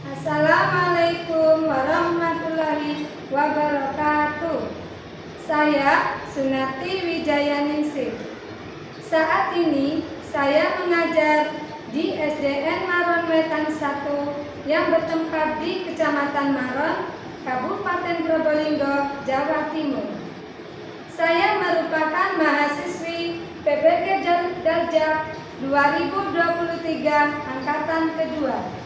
Assalamualaikum warahmatullahi wabarakatuh. Saya Sunati Wijayaningsih. Saat ini saya mengajar di SDN Maron Wetan 1 yang bertempat di Kecamatan Maron, Kabupaten Probolinggo, Jawa Timur. Saya merupakan mahasiswi PPK Darjah 2023 angkatan kedua.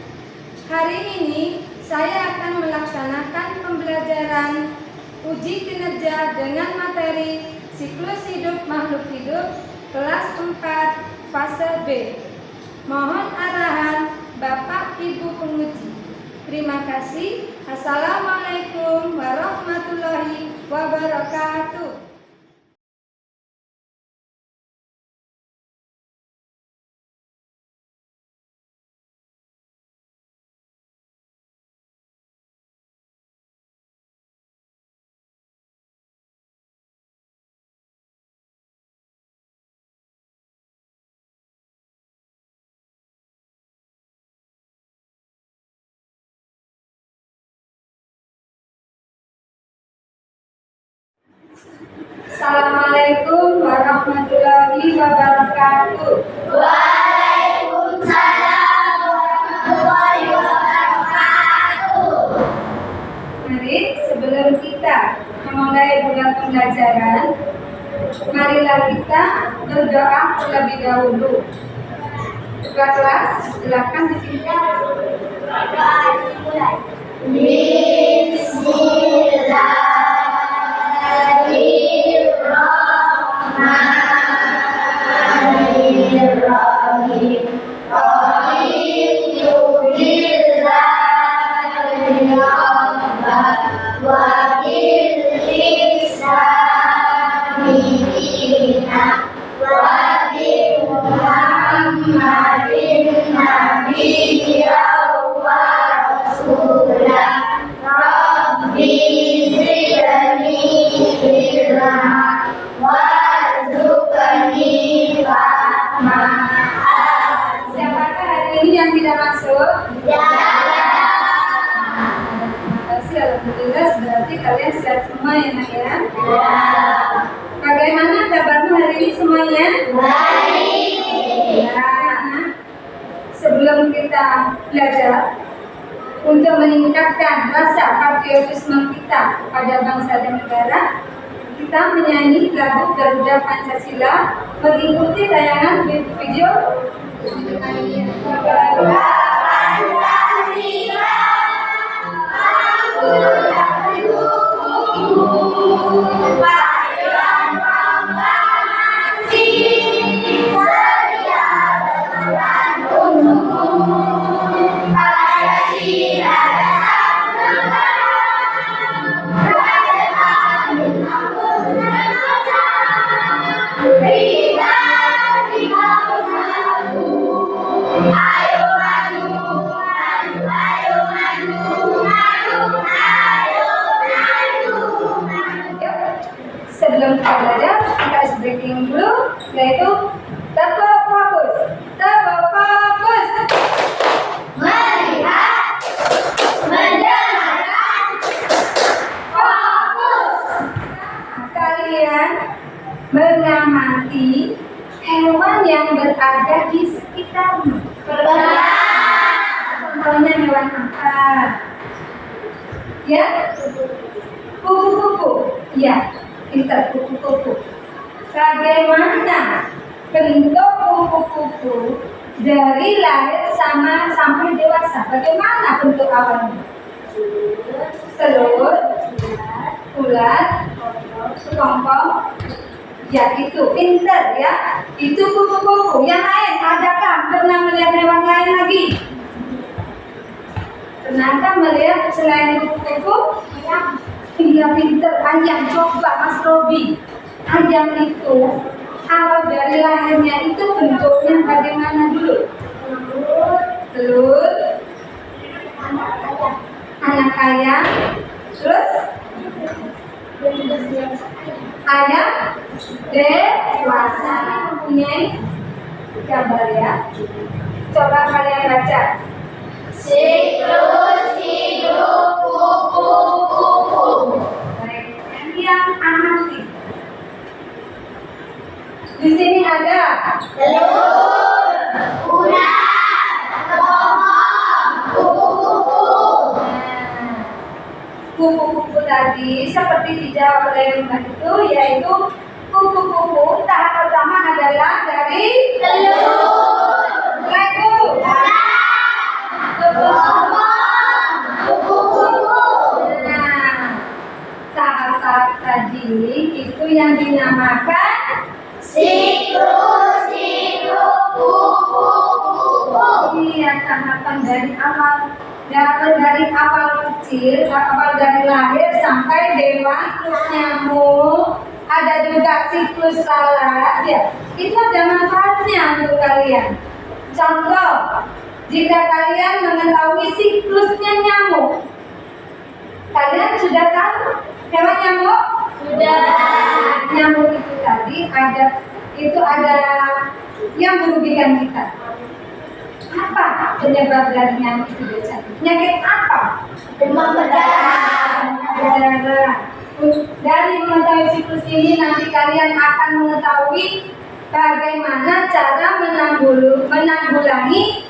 Hari ini saya akan melaksanakan pembelajaran uji kinerja dengan materi siklus hidup makhluk hidup kelas 4 fase B. Mohon arahan Bapak Ibu penguji. Terima kasih. Assalamualaikum warahmatullahi wabarakatuh. Assalamualaikum warahmatullahi wabarakatuh. Waalaikumsalam warahmatullahi wabarakatuh. Mari sebelum kita memulai bulan pembelajaran, marilah kita berdoa terlebih dahulu. Ketua kelas, silakan ditingkat. Bismillahirrahmanirrahim. Siapakah hari ini yang tidak masuk? Terima kasih, alhamdulillah. Berarti kalian sehat semua ya, Nak ya? Bagaimana kabarmu hari ini semuanya? Ya, nah, sebelum kita belajar, untuk meningkatkan rasa patriotisme kita kepada bangsa dan negara, kita menyanyi lagu Garuda Pancasila mengikuti tayangan video Garuda Pancasila. Sebelum kita belajar, kita harus breaking dulu, yaitu terfokus. Terfokus. Melihat, mendengarkan, fokus. Kalian mengamati hewan yang berada di sekitarmu. Contohnya hewan apa? Ya, kupu-kupu. Ya, pintar, kupu-kupu. Bagaimana bentuk kupu-kupu dari lahir sampai dewasa? Bagaimana bentuk awalnya? Telur, ulat, kepompong. Ya, itu pintar ya. Itu kupu-kupu. Yang lain, adakah pernah melihat hewan lain lagi? Pernahkah melihat selain kupu-kupu? Iya, pintar. Ayam, coba Mas Robi. Ayam itu awal dari lahirnya itu bentuknya bagaimana dulu? Telur, anak ayam, terus ayam dewasa. Mempunyai gambar ya. Coba kalian baca. Siklus hidup kupu-kupu. Baik, yang amati. Di sini ada Telur, udang, pohon, kupu-kupu. Kupu-kupu tadi seperti dijawab oleh Mbak itu, yaitu kupu-kupu tahap pertama adalah dari Telur, lego. pohon, kupu-kupu. Nah, tahap-tahap tadi itu yang dinamakan Siklus hidup kupu-kupu. iya, tahapan dari awal kecil, awal dari lahir sampai dewasa nyamuk. Ada juga siklus lalat ya. Itu ada manfaatnya untuk kalian. Contoh, jika kalian mengetahui siklusnya nyamuk, kalian sudah tahu hewan nyamuk? Sudah. Nyamuk itu tadi ada yang merugikan kita. Apa penyebab dari nyamuk itu biasanya? Penyakit apa? Demam berdarah. Berdarah. Dari mengetahui siklus ini nanti kalian akan mengetahui bagaimana cara menanggulangi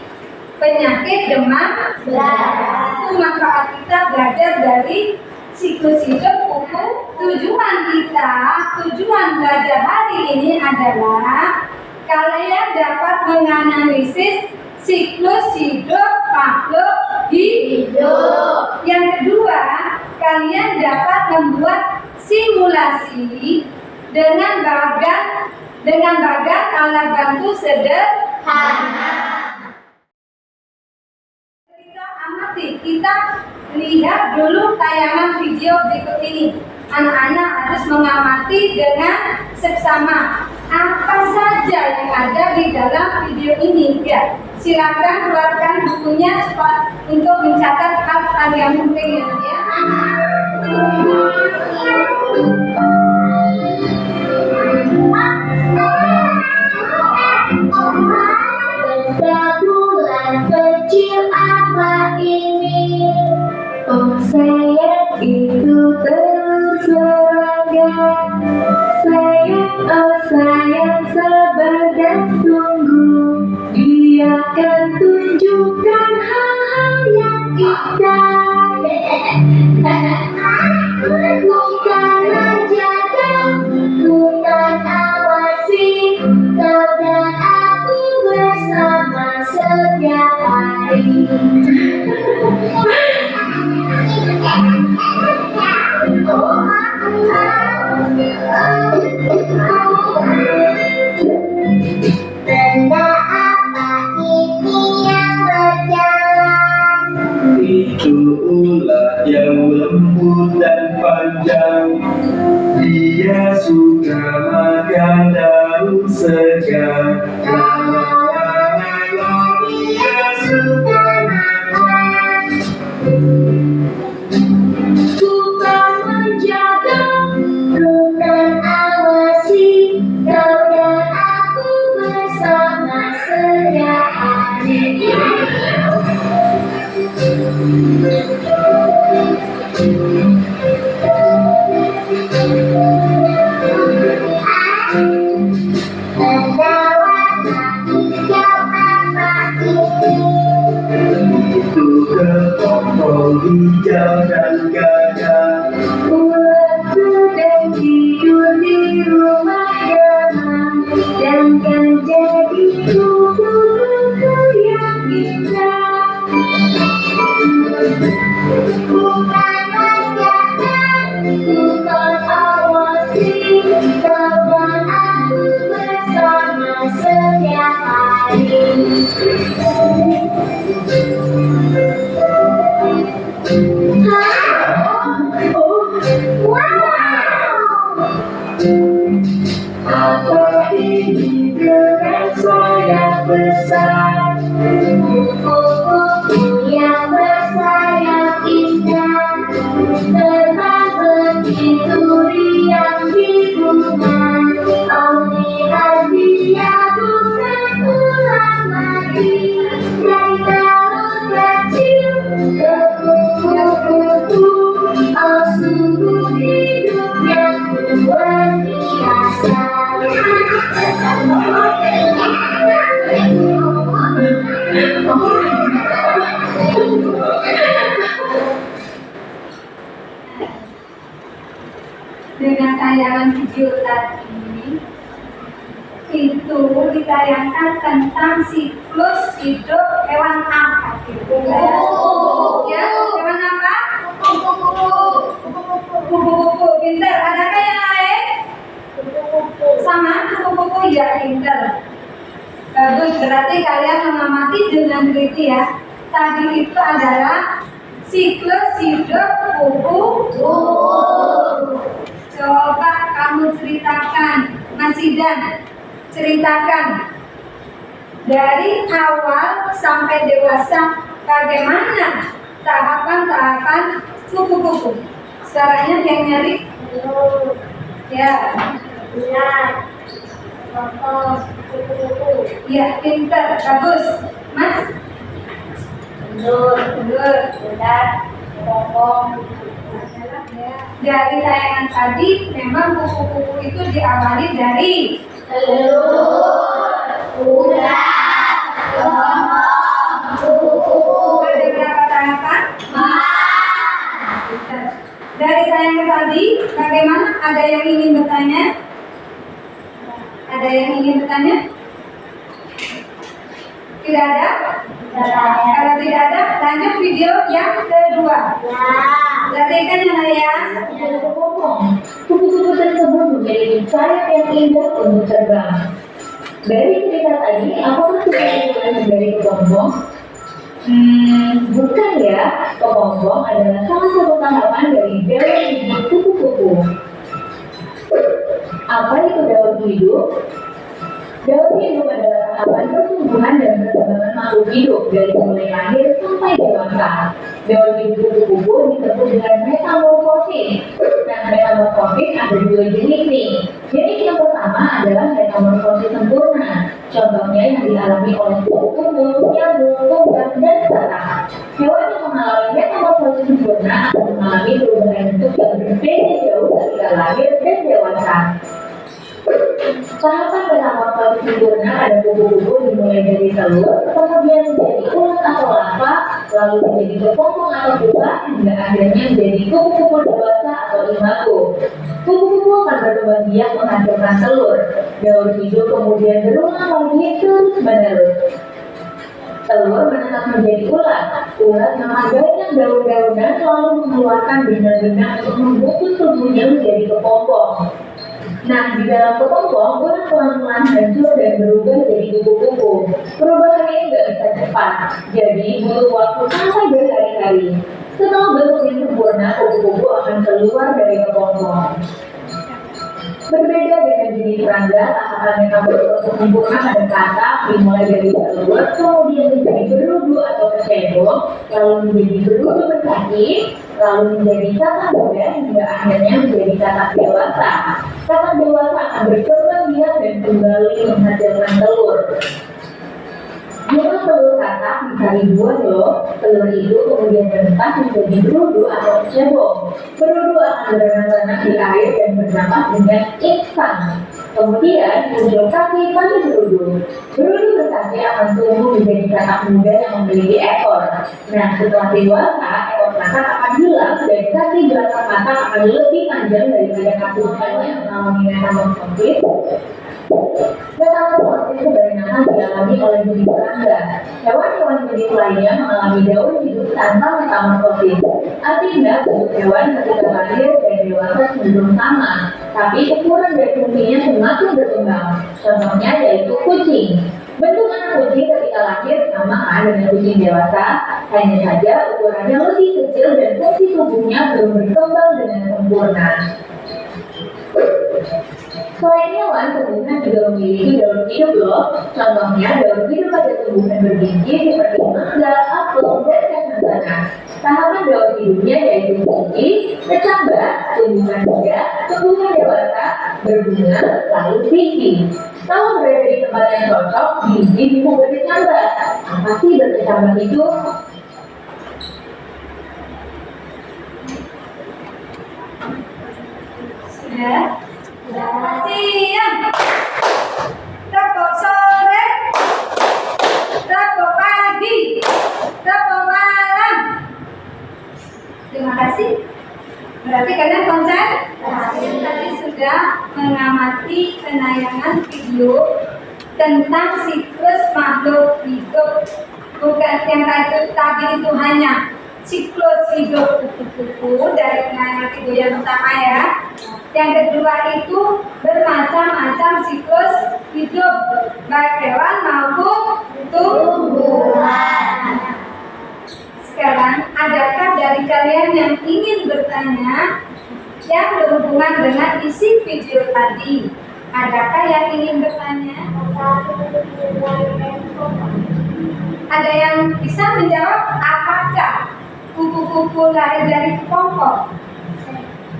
penyakit demam Berdarah. itu manfaat kita belajar dari siklus hidup kupu. Tujuan belajar hari ini adalah kalian dapat menganalisis siklus hidup makhluk hidup. Yang kedua, kalian dapat membuat simulasi dengan bagan alat bantu sederhana. Kita amati, kita lihat dulu tayangan video berikut ini. Anak-anak harus mengamati dengan seksama apa saja yang ada di dalam video ini. Ya, silakan keluarkan bukunya untuk mencatat hal-hal yang penting ya. Benda bulan kecil apa ini? Oh sayang, itu telur serangga. Sayang, oh sayang, sabar dan tunggu. Dia akan tunjukkan hal-hal yang indah. Bukanlah jaga, bukan awasi. Kau dan aku bersama setiap hari. Benda apa ini yang berjalan? Itu ular yang lembut dan panjang. Dia suka makan daun segar. Dia suka makan. Bukan menjaga, bukan awasi. Kau dan aku bersama setiap hari. itu kepompong hijau dan gajah. Ular sedang tidur di rumah teman, dan gajah itu kupu-kupu yang indah. Bukan menjaga, bukan awasi. Kau dan aku bersama setiap hari. Apa ini dengan sayap besar? Kupu-kupu yang bersayap indah, terbang begitu riang di bunga. Oh lihat dia bukan ulang lagi, dari telur kecil. dengan tayangan video tadi itu ditayangkan tentang siklus hidup hewan apa gitu ya? Ya, hewan apa? Kupu-kupu. Pinter. Adakah yang lain? Sama kupu-kupu ya, pinter. Bagus, berarti kalian mengamati dengan teliti ya. Tadi itu adalah siklus hidup kupu-kupu. Coba kamu ceritakan, Mas Idan, ceritakan dari awal sampai dewasa bagaimana tahapan-tahapan kupu-kupu. Suaranya yang nyari. Ya. Ya, pinter, bagus, Mas. Betul. Dari tayangan tadi, memang kupu-kupu itu diawali dari ada berapa tahapan? Dari tayangan tadi, bagaimana? Ada yang ingin bertanya? Ada yang ingin bertanya? Tidak ada? Kalau tidak ada, lanjut video yang kedua. Perhatikan ya. Kupu-kupu tersebut memiliki sayap yang indah untuk terbang. Dari cerita tadi, apakah sudah dimulai dari kepompong? Bukan ya. Kepompong adalah salah satu tahapan dari daun hidup kupu-kupu. Apa itu daun hidup? Daun hidup adalah tahapan pertumbuhan dan perkembangan makhluk hidup dari mulai lahir sampai dewasa. Daun hidup kupu-kupu disebut dengan metamorfosis. Nah, metamorfosis ada dua jenis nih. Jenis yang pertama adalah metamorfosis sempurna. Contohnya yang dialami oleh kupu-kupu, nyamuk, kobra, dan sarang. Hewan yang mengalami metamorfosis sempurna akan mengalami perubahan bentuk yang berbeda jauh ketika lahir dan dewasa. Tahapan metamorfosis sempurna pada kupu-kupu dimulai dari telur, kemudian menjadi ulat atau larva, lalu menjadi kepompong atau pupa, hingga akhirnya menjadi kupu-kupu dewasa atau imago. Kupu-kupu akan berkembang biak menghasilkan telur. Daun hidup kemudian berulang lagi terus-menerus. Telur menetas menjadi ulat. Ulat mengagakkan daun-daunan lalu mengeluarkan benang-benang untuk membungkus tubuhnya menjadi kepompong. Nah, di dalam kepompong, ulat pelan-pelan hancur dan berubah jadi kupu-kupu. Perubahan ini nggak bisa cepat, jadi butuh waktu sampai berhari-hari. Setelah bentuk yang sempurna, kupu-kupu akan keluar dari kepompong. Berbeda dengan jenis serangga, tahapan metamorfosis sempurna pada katak dimulai dari telur, kemudian menjadi berudu atau kecebong, lalu menjadi berudu berkaki, lalu menjadi katak muda hingga akhirnya menjadi katak dewasa. Katak dewasa akan berkembang biak dan kembali menghasilkan telur. Jumlah telur katak bisa ribuan loh. Telur itu kemudian menetas menjadi berudu atau kecebong. Berudu akan berenang-renang di air dan bernafas dengan instan. Kemudian muncul kaki pada berudu. Berudu berkaki akan tumbuh menjadi katak muda yang memiliki ekor. Nah, setelah dewasa, ekor katak akan hilang dan kaki belakang katak akan lebih panjang daripada kaki utama yang mengalami metamorfosis. Metamorfosis kebanyakan dialami oleh jenis serangga. Hewan-hewan jenis lainnya mengalami daun hidup tanpa metamorfosis. Artinya, bentuk hewan ketika lahir dan dewasa cenderung sama, tapi ukuran dan fungsinya semakin berkembang. Contohnya yaitu kucing. Bentuk anak kucing ketika lahir sama kan dengan kucing dewasa, hanya saja ukurannya lebih kecil dan fungsi tubuhnya belum berkembang dengan sempurna. Selain hewan, tumbuhan juga memiliki daun hidup loh. Contohnya daun hidup pada tumbuhan berbiji seperti mangga, apel, dan kacang. Tahapan daun hidupnya yaitu biji, kecambah, tumbuhan muda, tumbuhan dewasa, berbunga, lalu biji. Kalau berada di tempat yang cocok, biji bisa berkecambah. Apa sih berkecambah itu? Sudah? Siang, teko sore, teko pagi, teko malam. Terima kasih. Berarti kalian konsentrasi. Tadi sudah mengamati penayangan video tentang siklus makhluk hidup. Bukan yang tadi itu hanya siklus hidup kupu-kupu dari penayangan video yang pertama ya. Yang kedua itu bermacam-macam siklus hidup baik hewan maupun tumbuhan. Sekarang, adakah dari kalian yang ingin bertanya yang berhubungan dengan isi video tadi? Adakah yang ingin bertanya? Ada yang bisa menjawab apakah kupu-kupu lahir dari kepompong?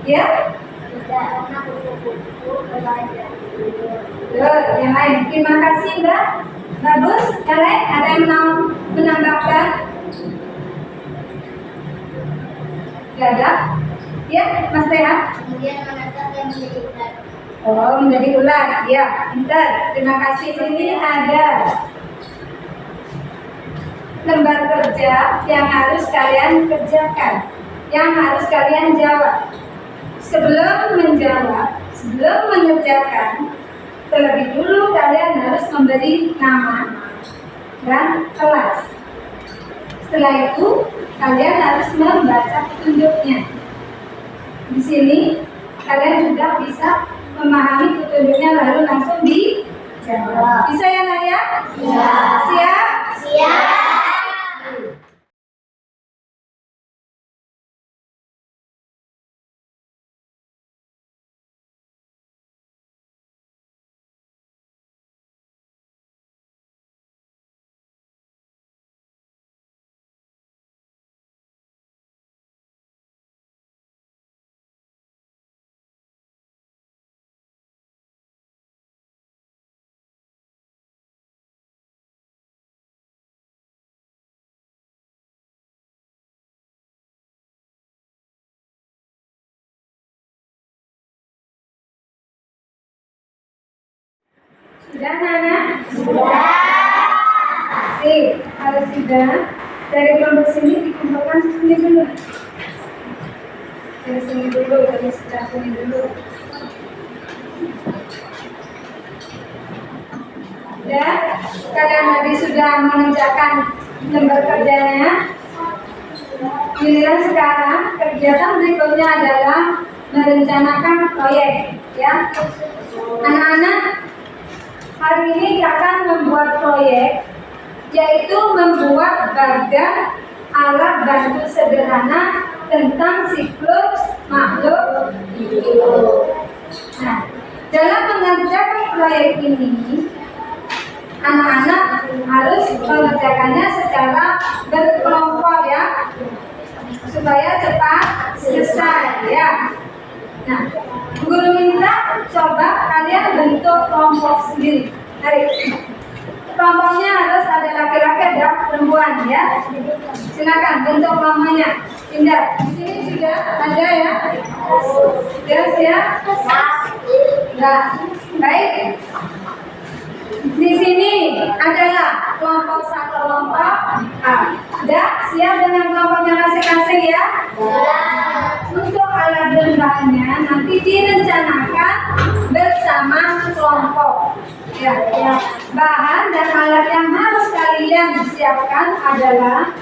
Ya? Tidak, karena kupu-kupu lahir dari yang lain. Terima kasih Mbak. Bagus. Yang lain ada yang mau menambahkan? Tidak ada? Ya, Mas Teha? Kemudian menetap yang menjadi ular. Oh, menjadi ular. Ya, pintar. Terima kasih. Ini ada lembar kerja yang harus kalian kerjakan, yang harus kalian jawab. Sebelum menjawab, sebelum mengerjakan, terlebih dulu kalian harus memberi nama dan kelas. Setelah itu, kalian harus membaca petunjuknya. Di sini, kalian sudah bisa memahami petunjuknya lalu langsung dijawab. Bisa ya, Naya? Siap. Siap? Siap. Sudah, Nana? Sudah. Sip, kalau sudah, dari kelompok sini dikumpulkan sini dulu. Dari sini dulu, dari sebelah sini dulu. Ya, kalian tadi sudah mengerjakan lembar kerjanya. Giliran sekarang, kegiatan berikutnya adalah merencanakan proyek. Ya, anak-anak, hari ini akan membuat proyek, yaitu membuat bagan alat bantu sederhana tentang siklus makhluk hidup. Nah, dalam mengerjakan proyek ini, anak-anak harus mengerjakannya secara berkelompok ya, supaya cepat selesai ya. Nah, guru minta coba kalian bentuk kelompok sendiri. Mari. Kelompoknya harus ada laki-laki dan perempuan ya. Silakan bentuk kelompoknya. Pindah. Di sini sudah ada ya. Sudah siap? Nah, baik. Di sini adalah kelompok satu kelompok. Sudah siap dengan kelompoknya masing-masing ya? Untuk alat bahannya nanti direncanakan bersama kelompok. Ya. Bahan dan alat yang harus kalian siapkan adalah,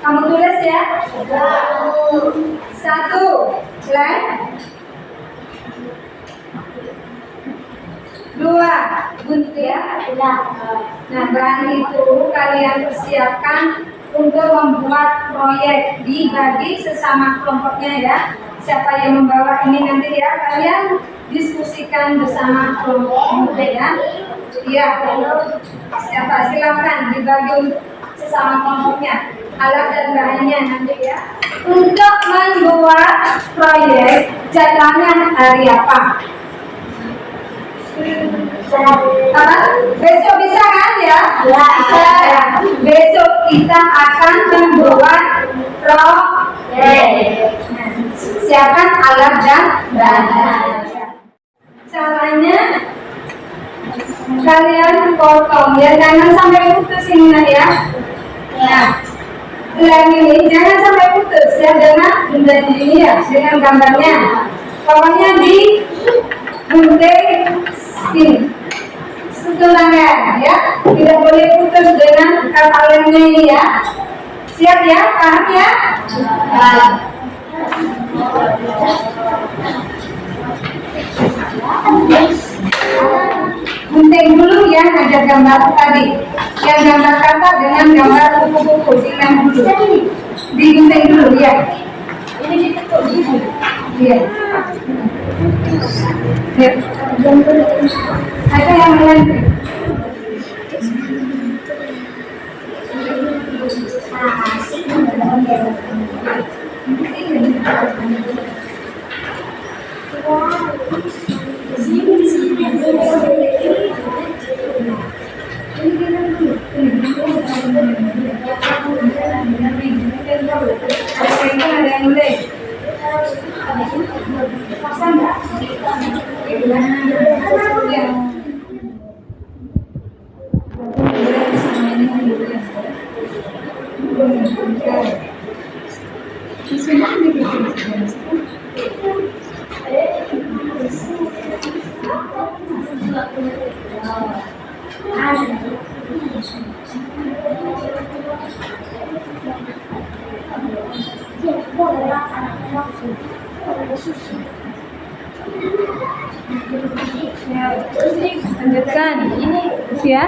kamu tulis ya. 1 lem, 2 gunting ya. Nah, bahan itu kalian persiapkan untuk membuat proyek, dibagi sesama kelompoknya ya. Siapa yang membawa ini nanti ya, kalian diskusikan bersama kelompoknya ya. Iya, siapa silakan dibagi sesama kelompoknya alat dan bahannya nanti ya. Untuk membuat proyek, jadwalnya hari apa? Besok bisa kan ya? Bisa ya. Besok kita akan membuat proyek. Siapkan alat dan bahan. Caranya kalian potong ya, jangan sampai putus ini ya. Nah, lem ini jangan sampai putus ya, dengan ini ya, dengan gambarnya. bawahnya di gunting sini. Sentuh tangan ya, tidak boleh putus dengan kata lemnya ini ya. Siap ya, paham ya? Gunting dulu yang ada gambar tadi, yang gambar kata dengan gambar kupu-kupu, dilem dulu, digunting dulu ya. Ini ditekuk dulu. Iya. Ya. Ada yang lain? Ada yang boleh? Lanjutkan ini ya.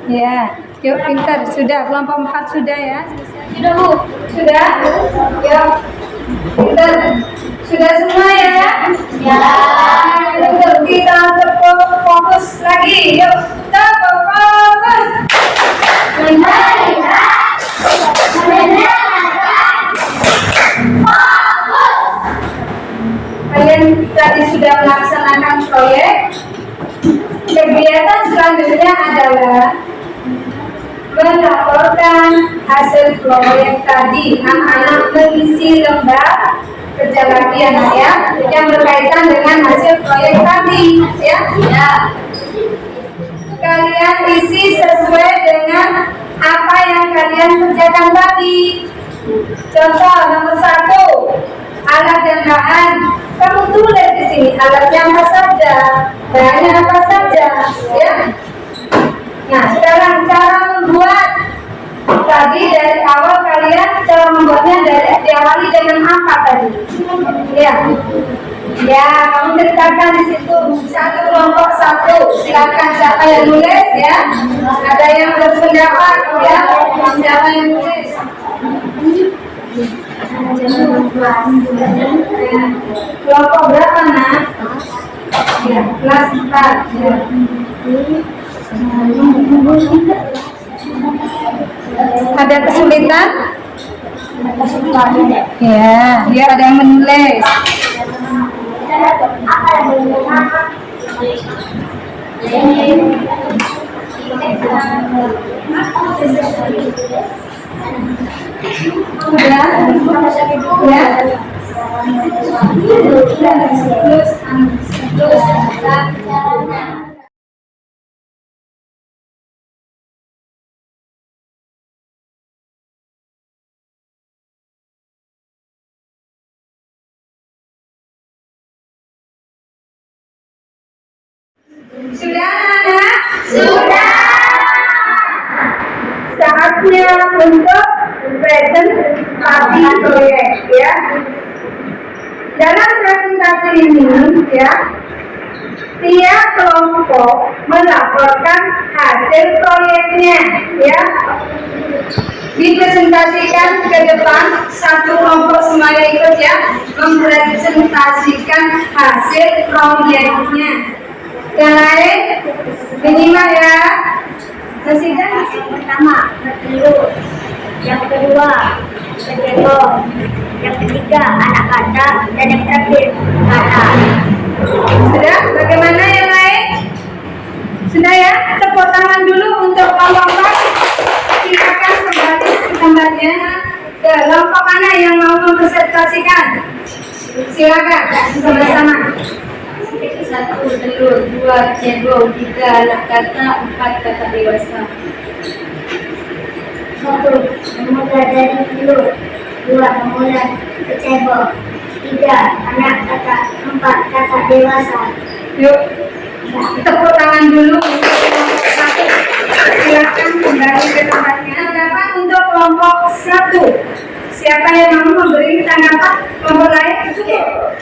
Ya, yuk pintar. Sudah, kelompok 4 sudah ya. Sudah Bu? Sudah? Yuk, pintar. Sudah semua ya? Ya. Yuk, kita fokus lagi. Yuk, kita fokus. Kalian tadi sudah melaksanakan proyek. Kegiatan selanjutnya adalah melaporkan hasil proyek tadi. Anak-anak mengisi lembar kerja lagi anak ya, yang berkaitan dengan hasil proyek tadi ya. Kalian isi sesuai dengan apa yang kalian kerjakan tadi. Contoh nomor 1, alat dan bahan. Kamu tulis di sini alatnya apa saja, bahannya apa saja, ya. Nah, sekarang cara membuat. Tadi dari awal kalian cara membuatnya diawali dengan apa tadi? Ya, kamu ceritakan di situ. Satu kelompok 1, silakan siapa yang nulis ya. Ada yang berpendapat ya, siapa yang nulis? Kelompok berapa nak? Ya, kelas 4 ya. Ada kesulitan? Ya, biar ada yang menulis. Sudah? Ya. Sudah anak? Sudah. Saatnya untuk presentasi proyek ya. Dalam presentasi ini ya, tiap kelompok melaporkan hasil proyeknya ya. Dipresentasikan ke depan, satu kelompok semuanya ikut ya, mempresentasikan hasil proyeknya. Yang lain minimal ya. Masih kan? Yang pertama, bertelur. Yang kedua, berjenggot. Yang ketiga, anak kata. Dan yang terakhir, kata. Sudah? Bagaimana yang lain? Sudah ya? Tepuk tangan dulu untuk kelompok. Silakan kembali ke kelompok mana yang mau mempresentasikan. Silakan sama-sama. 1 telur, 2 cebong, 3 anak kata, 4 kata dewasa. 1. Bermula dari telur. 2. Bermula kecebong. 3. Anak kata. 4. Kata dewasa. Yuk, tepuk tangan dulu untuk kelompok 1. Silakan kembali ke tempatnya. Tanggapan untuk kelompok 1. Siapa yang mau memberi tanggapan? Kelompok lain cukup.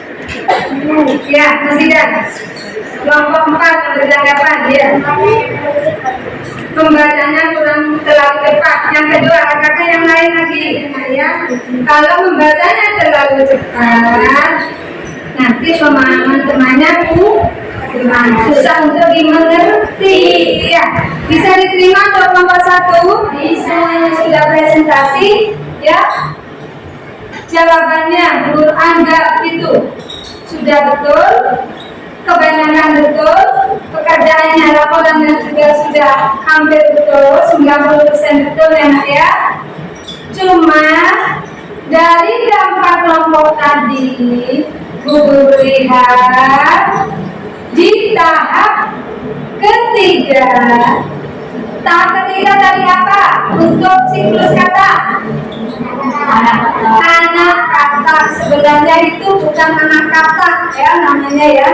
Ya, masih ada. Kelompok 4 memberi tanggapan. Ya. Pembacanya kurang terlalu cepat. Yang kedua, kakak yang lain lagi. Nah, ya, kalau membacanya terlalu cepat, nanti pemahaman temannya susah untuk dimengerti. Ya, bisa diterima untuk kelompok 1. Bisa, sudah presentasi. Ya, jawabannya menurut Anda itu sudah betul, kebanyakan betul, pekerjaannya laporannya juga sudah hampir betul, 90% betul ya Nak ya. Cuma dari keempat kelompok tadi, Guru lihat di tahap ketiga. Tahap ketiga tadi apa? Untuk siklus kata. Anak kata, sebenarnya itu bukan anak kata ya namanya ya.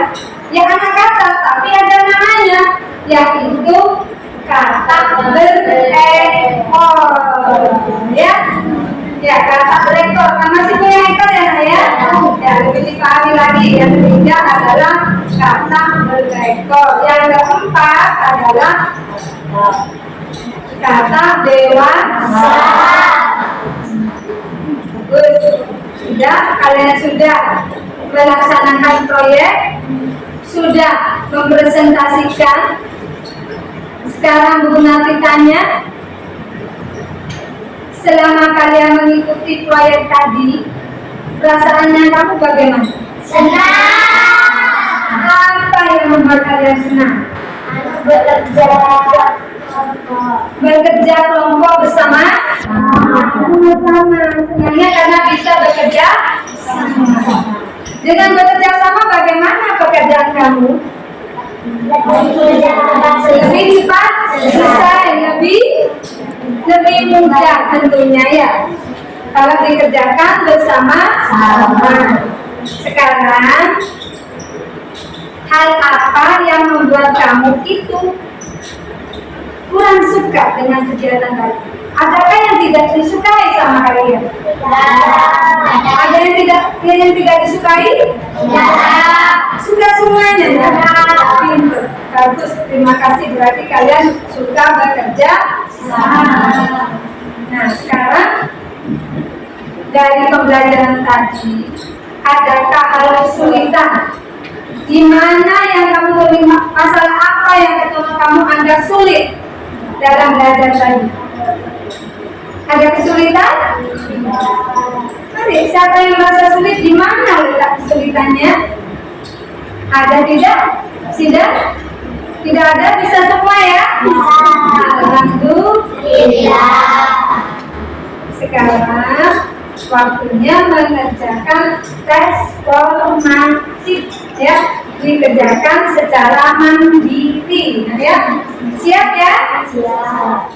Ya anak kata tapi ada namanya, yaitu kata berekor ya. Ya kata berekor, kan masih punya ekor ya Nak ya. Ya lebih dipahami lagi. Yang ketiga adalah kata berekor. Yang keempat adalah kata dewasa. Sudah, kalian sudah melaksanakan proyek, sudah mempresentasikan. Sekarang Bu Nati tanya, selama kalian mengikuti proyek tadi, perasaannya kamu bagaimana? Senang. Apa yang membuat kalian senang? Bekerja kelompok bersama. Senangnya karena bisa bekerja sama. Dengan bekerja sama, bagaimana pekerjaan kamu? Lebih cepat, selesai, lebih mudah tentunya ya. Kalau dikerjakan bersama-sama. Sekarang, hal apa yang membuat kamu itu kurang suka dengan kegiatan tadi? Adakah yang tidak disukai sama kalian? Ada yang tidak disukai? Suka semuanya ya? Pintar, bagus, terima kasih, berarti kalian suka bekerja sama. Nah sekarang dari pembelajaran tadi, adakah hal kesulitan? Di mana yang kamu terima, masalah apa yang kamu anggap sulit dalam belajar tadi? Ada kesulitan? Mari, siapa yang merasa sulit? Di mana letak kesulitannya? Ada tidak? Tidak ada, bisa semua ya? Alhamdulillah. Sekarang waktunya mengerjakan tes formatif ya, dikerjakan secara mandiri ya. Siap ya? Siap.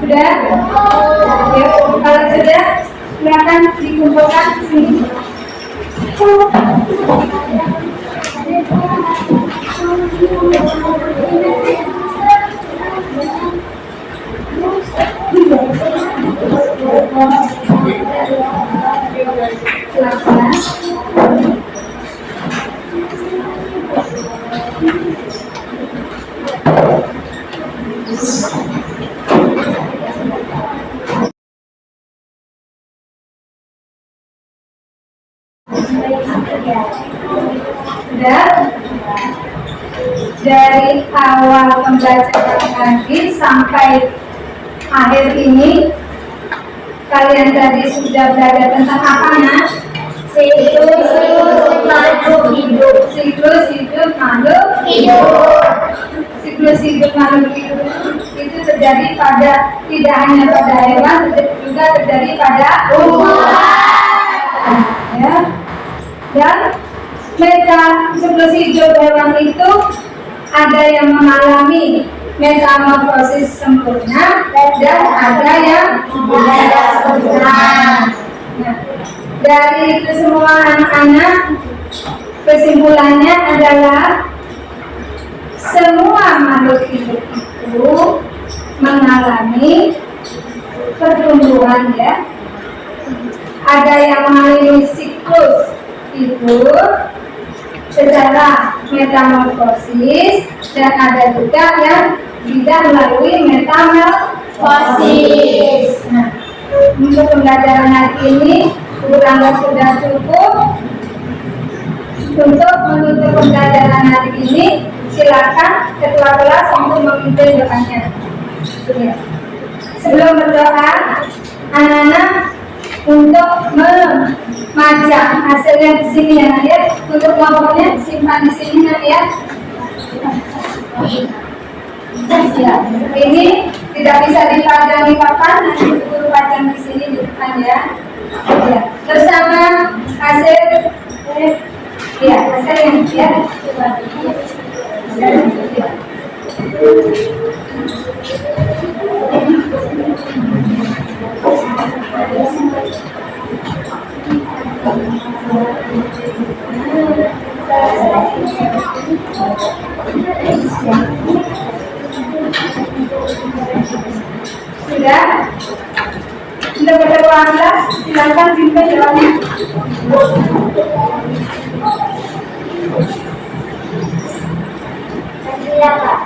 Sudah? Ya, kalau sudah, silakan dikumpulkan sini. Dan dari awal pembelajaran tadi sampai akhir ini kalian tadi sudah belajar tentang apa, Nak? Siklus makhluk hidup. Siklus hidup makhluk hidup. Siklus hidup makhluk hidup itu terjadi pada, tidak hanya pada hewan, tetapi juga terjadi pada tumbuhan. Ya. Dan siklus hidup hewan itu ada yang mengalami metamorfosis sempurna dan ada yang tidak sempurna. Nah, dari itu semua anak-anak, kesimpulannya adalah semua makhluk hidup itu mengalami pertumbuhan, ya. Ada yang mengalami siklus itu secara metamorfosis dan ada juga yang tidak melalui metamorfosis. Nah, untuk pembelajaran hari ini kurang sudah cukup. Untuk menutup pembelajaran hari ini, silakan ketua kelas untuk memimpin doanya. Sebelum berdoa, anak-anak untuk memajang hasilnya di sini, ya, Nak, ya. Untuk kelompoknya simpan di sini, Nak, ya. Ya, ini tidak bisa dipajang di papan, nanti guru pajang di sini di depan, ya. Ya, bersama hasil, ya, hasil yang, ya. Ya. Sudah? Sudah pada ruang kelas, silakan simpan jawabannya. Silakan.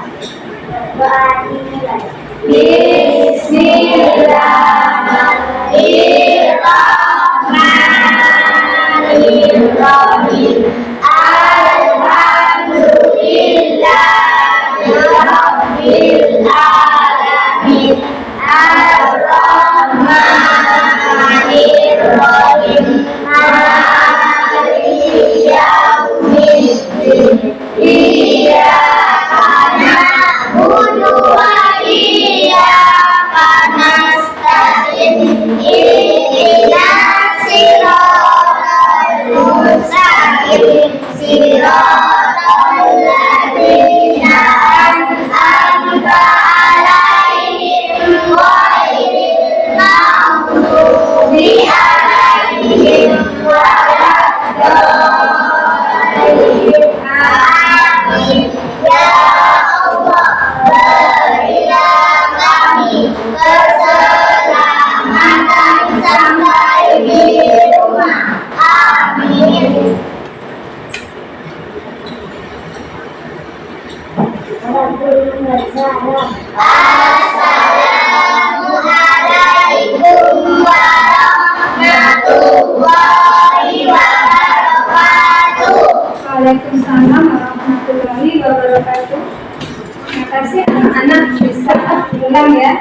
Doa dimulai. Bismillahirrahmanirrahim. Alhamdulillahirabbil alamin. Ar-Rahmanir-Rahim. Maliki yaumiddin. Iyyaka na'budu wa iyyaka nasta'in. Ihdinas siratal mustaqim. Siratal ladzina an'amta 'alaihim ghairil maghdubi 'alaihim waladdallin. Amin. Ya Allah, berilah kami keselamatan sampai di rumah. Amin. Assalamualaikum warahmatullahi wabarakatuh. Waalaikumsalam warahmatullahi wabarakatuh. Terima kasih anak-anak, bisa pulang, ya.